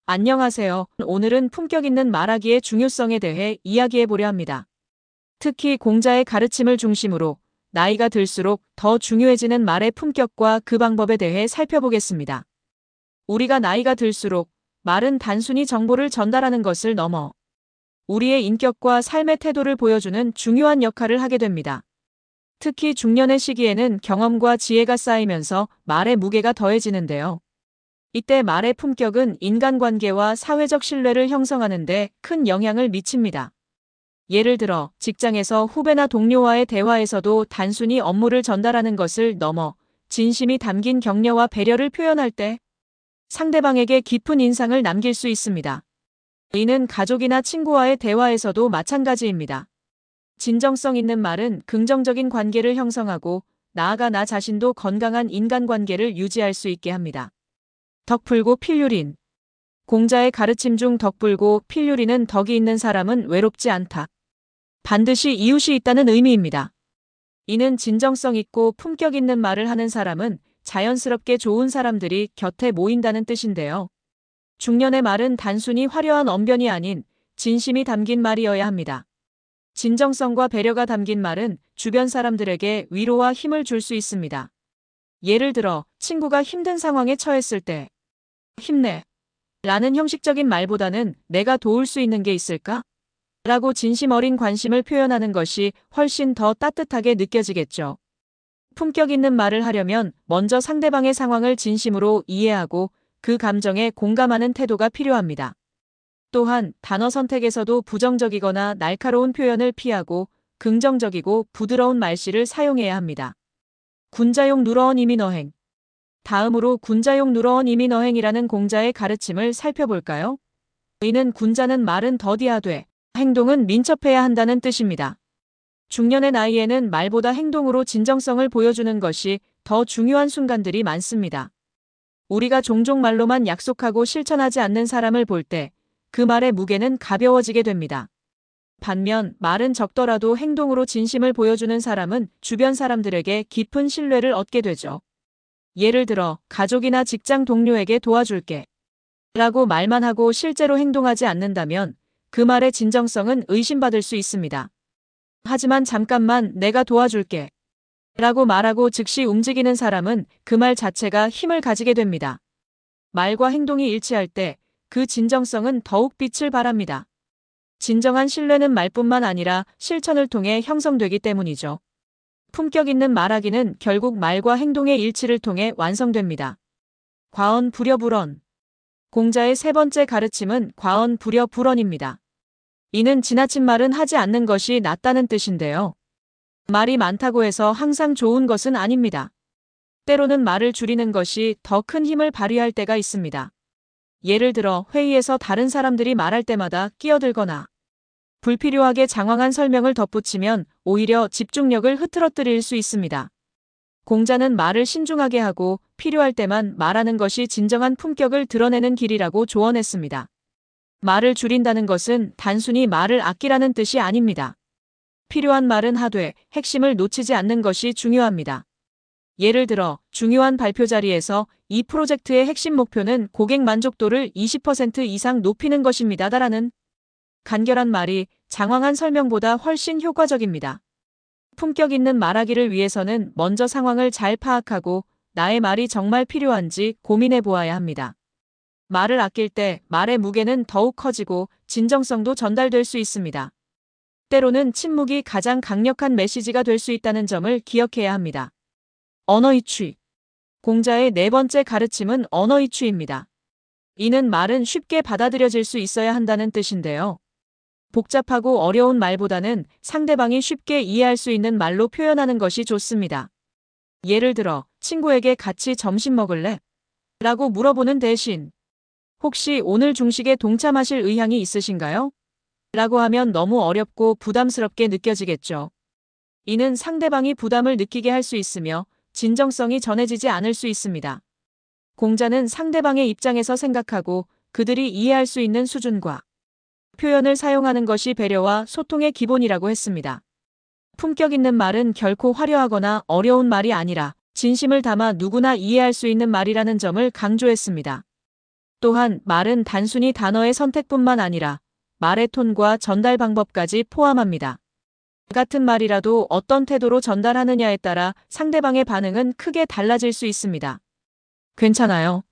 안녕하세요. 오늘은 품격 있는 말하기의 중요성에 대해 이야기해 보려 합니다. 특히 공자의 가르침을 중심으로 나이가 들수록 더 중요해지는 말의 품격과 그 방법에 대해 살펴보겠습니다. 우리가 나이가 들수록 말은 단순히 정보를 전달하는 것을 넘어 우리의 인격과 삶의 태도를 보여주는 중요한 역할을 하게 됩니다. 특히 중년의 시기에는 경험과 지혜가 쌓이면서 말의 무게가 더해지는데요. 이때 말의 품격은 인간관계와 사회적 신뢰를 형성하는 데 큰 영향을 미칩니다. 예를 들어 직장에서 후배나 동료와의 대화에서도 단순히 업무를 전달하는 것을 넘어 진심이 담긴 격려와 배려를 표현할 때 상대방에게 깊은 인상을 남길 수 있습니다. 이는 가족이나 친구와의 대화에서도 마찬가지입니다. 진정성 있는 말은 긍정적인 관계를 형성하고 나아가 나 자신도 건강한 인간관계를 유지할 수 있게 합니다. 덕불고 필유린. 공자의 가르침 중 덕불고 필유린은 덕이 있는 사람은 외롭지 않다. 반드시 이웃이 있다는 의미입니다. 이는 진정성 있고 품격 있는 말을 하는 사람은 자연스럽게 좋은 사람들이 곁에 모인다는 뜻인데요. 중년의 말은 단순히 화려한 언변이 아닌 진심이 담긴 말이어야 합니다. 진정성과 배려가 담긴 말은 주변 사람들에게 위로와 힘을 줄 수 있습니다. 예를 들어 친구가 힘든 상황에 처했을 때 힘내 라는 형식적인 말보다는 내가 도울 수 있는 게 있을까? 라고 진심 어린 관심을 표현하는 것이 훨씬 더 따뜻하게 느껴지겠죠. 품격 있는 말을 하려면 먼저 상대방의 상황을 진심으로 이해하고 그 감정에 공감하는 태도가 필요합니다. 또한 단어 선택에서도 부정적이거나 날카로운 표현을 피하고 긍정적이고 부드러운 말씨를 사용해야 합니다. 군자용 누러언 이민어행. 다음으로 군자용 누러언 이민어행이라는 공자의 가르침을 살펴볼까요? 이는 군자는 말은 더디하되 행동은 민첩해야 한다는 뜻입니다. 중년의 나이에는 말보다 행동으로 진정성을 보여주는 것이 더 중요한 순간들이 많습니다. 우리가 종종 말로만 약속하고 실천하지 않는 사람을 볼 때 그 말의 무게는 가벼워지게 됩니다. 반면 말은 적더라도 행동으로 진심을 보여주는 사람은 주변 사람들에게 깊은 신뢰를 얻게 되죠. 예를 들어 가족이나 직장 동료에게 도와줄게 라고 말만 하고 실제로 행동하지 않는다면 그 말의 진정성은 의심받을 수 있습니다. 하지만 잠깐만 내가 도와줄게 라고 말하고 즉시 움직이는 사람은 그 말 자체가 힘을 가지게 됩니다. 말과 행동이 일치할 때 그 진정성은 더욱 빛을 발합니다. 진정한 신뢰는 말뿐만 아니라 실천을 통해 형성되기 때문이죠. 품격 있는 말하기는 결국 말과 행동의 일치를 통해 완성됩니다. 과언 불여 불언. 공자의 세 번째 가르침은 과언 불여 불언입니다. 이는 지나친 말은 하지 않는 것이 낫다는 뜻인데요. 말이 많다고 해서 항상 좋은 것은 아닙니다. 때로는 말을 줄이는 것이 더 큰 힘을 발휘할 때가 있습니다. 예를 들어 회의에서 다른 사람들이 말할 때마다 끼어들거나 불필요하게 장황한 설명을 덧붙이면 오히려 집중력을 흐트러뜨릴 수 있습니다. 공자는 말을 신중하게 하고 필요할 때만 말하는 것이 진정한 품격을 드러내는 길이라고 조언했습니다. 말을 줄인다는 것은 단순히 말을 아끼라는 뜻이 아닙니다. 필요한 말은 하되 핵심을 놓치지 않는 것이 중요합니다. 예를 들어 중요한 발표 자리에서 이 프로젝트의 핵심 목표는 고객 만족도를 20% 이상 높이는 것입니다. 라는 간결한 말이 장황한 설명보다 훨씬 효과적입니다. 품격 있는 말하기를 위해서는 먼저 상황을 잘 파악하고 나의 말이 정말 필요한지 고민해 보아야 합니다. 말을 아낄 때 말의 무게는 더욱 커지고 진정성도 전달될 수 있습니다. 때로는 침묵이 가장 강력한 메시지가 될 수 있다는 점을 기억해야 합니다. 언어이취. 공자의 네 번째 가르침은 언어이취입니다. 이는 말은 쉽게 받아들여질 수 있어야 한다는 뜻인데요. 복잡하고 어려운 말보다는 상대방이 쉽게 이해할 수 있는 말로 표현하는 것이 좋습니다. 예를 들어 친구에게 같이 점심 먹을래? 라고 물어보는 대신 혹시 오늘 중식에 동참하실 의향이 있으신가요? 라고 하면 너무 어렵고 부담스럽게 느껴지겠죠. 이는 상대방이 부담을 느끼게 할 수 있으며 진정성이 전해지지 않을 수 있습니다. 공자는 상대방의 입장에서 생각하고 그들이 이해할 수 있는 수준과 표현을 사용하는 것이 배려와 소통의 기본이라고 했습니다. 품격 있는 말은 결코 화려하거나 어려운 말이 아니라 진심을 담아 누구나 이해할 수 있는 말이라는 점을 강조했습니다. 또한 말은 단순히 단어의 선택뿐만 아니라 말의 톤과 전달 방법까지 포함합니다. 같은 말이라도 어떤 태도로 전달하느냐에 따라 상대방의 반응은 크게 달라질 수 있습니다. 괜찮아요.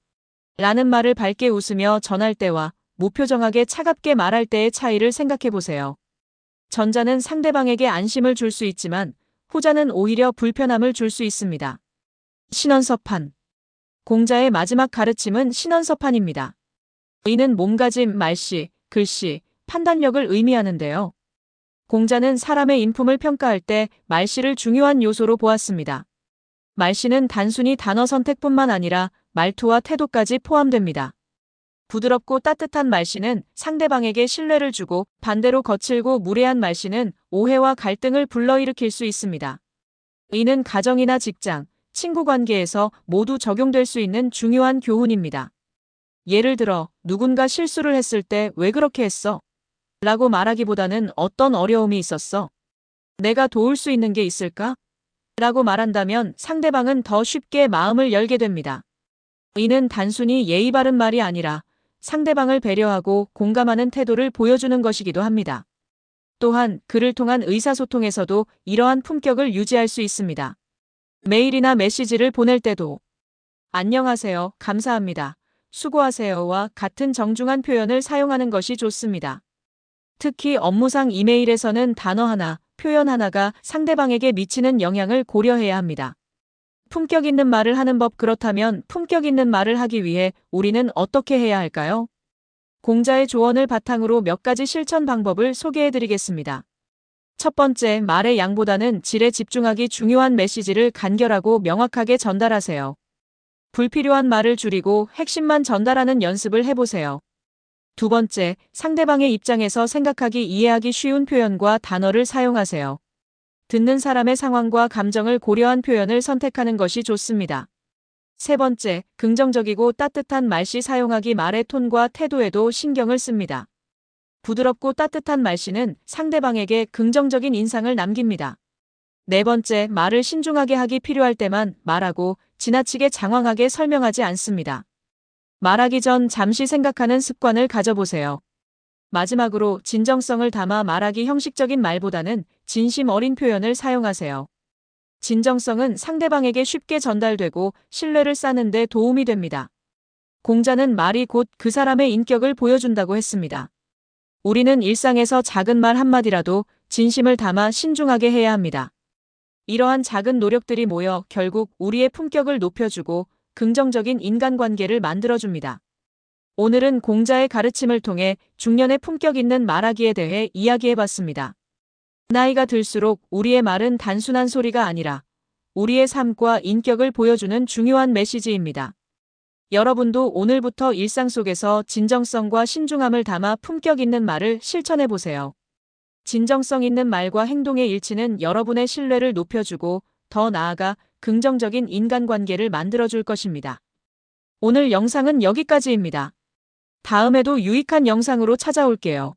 라는 말을 밝게 웃으며 전할 때와 무표정하게 차갑게 말할 때의 차이를 생각해 보세요. 전자는 상대방에게 안심을 줄 수 있지만 후자는 오히려 불편함을 줄 수 있습니다. 신원서판. 공자의 마지막 가르침은 신원서판입니다. 이는 몸가짐, 말씨, 글씨, 판단력을 의미하는데요. 공자는 사람의 인품을 평가할 때 말씨를 중요한 요소로 보았습니다. 말씨는 단순히 단어 선택뿐만 아니라 말투와 태도까지 포함됩니다. 부드럽고 따뜻한 말씨는 상대방에게 신뢰를 주고 반대로 거칠고 무례한 말씨는 오해와 갈등을 불러일으킬 수 있습니다. 이는 가정이나 직장, 친구 관계에서 모두 적용될 수 있는 중요한 교훈입니다. 예를 들어 누군가 실수를 했을 때 왜 그렇게 했어? 라고 말하기보다는 어떤 어려움이 있었어? 내가 도울 수 있는 게 있을까? 라고 말한다면 상대방은 더 쉽게 마음을 열게 됩니다. 이는 단순히 예의 바른 말이 아니라 상대방을 배려하고 공감하는 태도를 보여주는 것이기도 합니다. 또한 글을 통한 의사소통에서도 이러한 품격을 유지할 수 있습니다. 메일이나 메시지를 보낼 때도 안녕하세요, 감사합니다, 수고하세요와 같은 정중한 표현을 사용하는 것이 좋습니다. 특히 업무상 이메일에서는 단어 하나, 표현 하나가 상대방에게 미치는 영향을 고려해야 합니다. 품격 있는 말을 하는 법. 그렇다면 품격 있는 말을 하기 위해 우리는 어떻게 해야 할까요? 공자의 조언을 바탕으로 몇 가지 실천 방법을 소개해 드리겠습니다. 첫 번째, 말의 양보다는 질에 집중하기. 중요한 메시지를 간결하고 명확하게 전달하세요. 불필요한 말을 줄이고 핵심만 전달하는 연습을 해보세요. 두 번째, 상대방의 입장에서 생각하기, 이해하기 쉬운 표현과 단어를 사용하세요. 듣는 사람의 상황과 감정을 고려한 표현을 선택하는 것이 좋습니다. 세 번째, 긍정적이고 따뜻한 말씨 사용하기. 말의 톤과 태도에도 신경을 씁니다. 부드럽고 따뜻한 말씨는 상대방에게 긍정적인 인상을 남깁니다. 네 번째, 말을 신중하게 하기. 필요할 때만 말하고 지나치게 장황하게 설명하지 않습니다. 말하기 전 잠시 생각하는 습관을 가져보세요. 마지막으로 진정성을 담아 말하기. 형식적인 말보다는 진심 어린 표현을 사용하세요. 진정성은 상대방에게 쉽게 전달되고 신뢰를 쌓는 데 도움이 됩니다. 공자는 말이 곧 그 사람의 인격을 보여준다고 했습니다. 우리는 일상에서 작은 말 한마디라도 진심을 담아 신중하게 해야 합니다. 이러한 작은 노력들이 모여 결국 우리의 품격을 높여주고 긍정적인 인간관계를 만들어줍니다. 오늘은 공자의 가르침을 통해 중년의 품격 있는 말하기에 대해 이야기해봤습니다. 나이가 들수록 우리의 말은 단순한 소리가 아니라 우리의 삶과 인격을 보여주는 중요한 메시지입니다. 여러분도 오늘부터 일상 속에서 진정성과 신중함을 담아 품격 있는 말을 실천해보세요. 진정성 있는 말과 행동의 일치는 여러분의 신뢰를 높여주고 더 나아가 긍정적인 인간관계를 만들어줄 것입니다. 오늘 영상은 여기까지입니다. 다음에도 유익한 영상으로 찾아올게요.